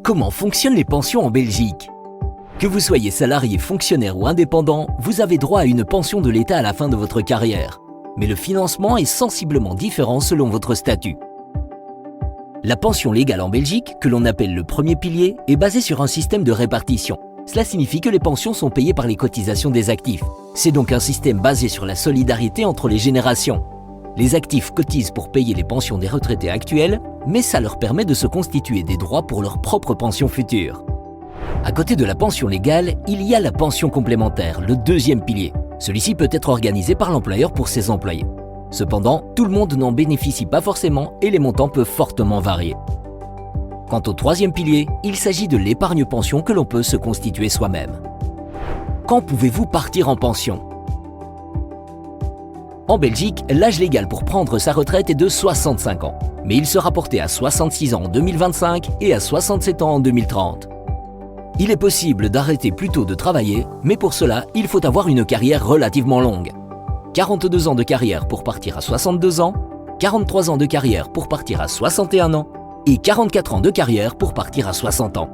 Comment fonctionnent les pensions en Belgique? Que vous soyez salarié, fonctionnaire ou indépendant, vous avez droit à une pension de l'État à la fin de votre carrière. Mais le financement est sensiblement différent selon votre statut. La pension légale en Belgique, que l'on appelle le premier pilier, est basée sur un système de répartition. Cela signifie que les pensions sont payées par les cotisations des actifs. C'est donc un système basé sur la solidarité entre les générations. Les actifs cotisent pour payer les pensions des retraités actuels, mais ça leur permet de se constituer des droits pour leur propre pension future. À côté de la pension légale, il y a la pension complémentaire, le deuxième pilier. Celui-ci peut être organisé par l'employeur pour ses employés. Cependant, tout le monde n'en bénéficie pas forcément et les montants peuvent fortement varier. Quant au troisième pilier, il s'agit de l'épargne-pension que l'on peut se constituer soi-même. Quand pouvez-vous partir en pension? En Belgique, l'âge légal pour prendre sa retraite est de 65 ans, mais il sera porté à 66 ans en 2025 et à 67 ans en 2030. Il est possible d'arrêter plus tôt de travailler, mais pour cela, il faut avoir une carrière relativement longue. 42 ans de carrière pour partir à 62 ans, 43 ans de carrière pour partir à 61 ans et 44 ans de carrière pour partir à 60 ans.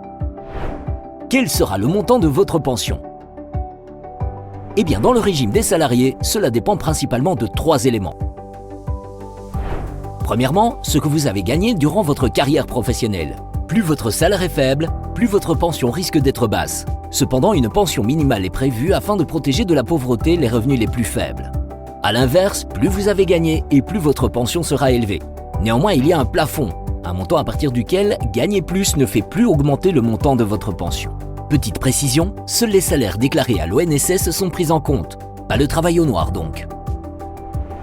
Quel sera le montant de votre pension? Eh bien, dans le régime des salariés, cela dépend principalement de 3 éléments. Premièrement, ce que vous avez gagné durant votre carrière professionnelle. Plus votre salaire est faible, plus votre pension risque d'être basse. Cependant, une pension minimale est prévue afin de protéger de la pauvreté les revenus les plus faibles. A l'inverse, plus vous avez gagné et plus votre pension sera élevée. Néanmoins, il y a un plafond, un montant à partir duquel gagner plus ne fait plus augmenter le montant de votre pension. Petite précision, seuls les salaires déclarés à l'ONSS sont pris en compte, pas le travail au noir donc.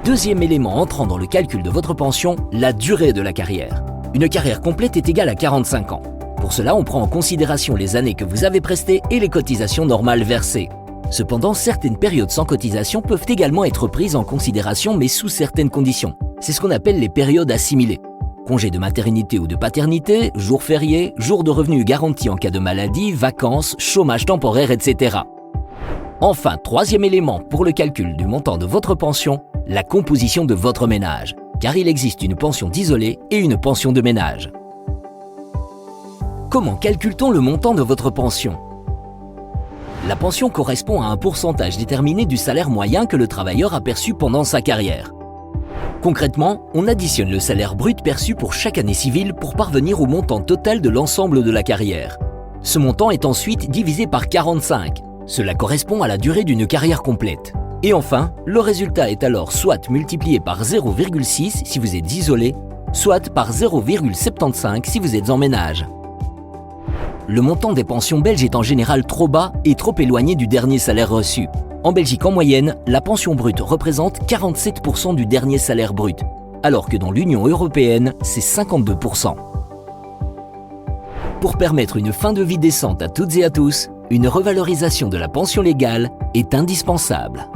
Deuxième élément entrant dans le calcul de votre pension, la durée de la carrière. Une carrière complète est égale à 45 ans. Pour cela, on prend en considération les années que vous avez prestées et les cotisations normales versées. Cependant, certaines périodes sans cotisation peuvent également être prises en considération, mais sous certaines conditions. C'est ce qu'on appelle les périodes assimilées. Congés de maternité ou de paternité, jours fériés, jours de revenus garantis en cas de maladie, vacances, chômage temporaire, etc. Enfin, troisième élément pour le calcul du montant de votre pension, la composition de votre ménage, car il existe une pension d'isolé et une pension de ménage. Comment calcule-t-on le montant de votre pension? La pension correspond à un pourcentage déterminé du salaire moyen que le travailleur a perçu pendant sa carrière. Concrètement, on additionne le salaire brut perçu pour chaque année civile pour parvenir au montant total de l'ensemble de la carrière. Ce montant est ensuite divisé par 45. Cela correspond à la durée d'une carrière complète. Et enfin, le résultat est alors soit multiplié par 0,6 si vous êtes isolé, soit par 0,75 si vous êtes en ménage. Le montant des pensions belges est en général trop bas et trop éloigné du dernier salaire reçu. En Belgique, en moyenne, la pension brute représente 47% du dernier salaire brut, alors que dans l'Union européenne, c'est 52%. Pour permettre une fin de vie décente à toutes et à tous, une revalorisation de la pension légale est indispensable.